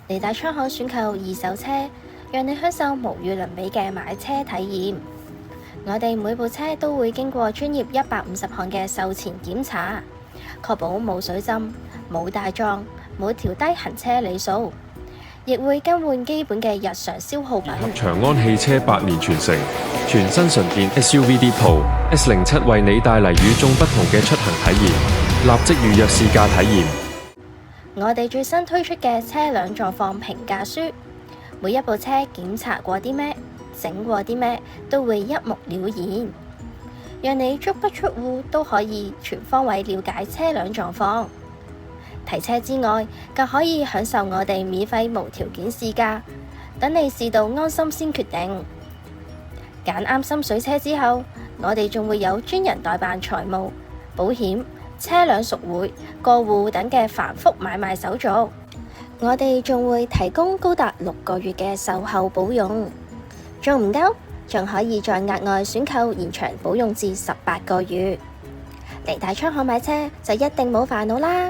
利大倉行選購二手車，讓你享受無與倫比嘅買車體驗。我哋每部車都會經過專業150項嘅售前檢查，確保冇水浸、冇大撞、冇調低行車里數，亦會更換基本嘅日常消耗品。長安汽車8年傳承，全新純電 SUV Deep S07為你帶嚟與眾不同嘅出行體驗，立即預約試駕體驗。我哋最新推出嘅車輛狀況評價書，每一部車檢查過啲咩、整過啲咩，都會一目了然，讓你足不出戶都可以全方位了解車輛狀況。提車之外，更可以享受我哋免費無條件試駕，等你試到安心先決定。揀啱心水車之後，我哋仲會有專人代辦財務、保險、車輛贖回、過戶等嘅繁複買賣手續。我哋仲會提供高達6個月嘅售後保用，仲唔夠？仲可以再額外選購延長保用至18個月。嚟大倉行買車就一定冇煩惱啦！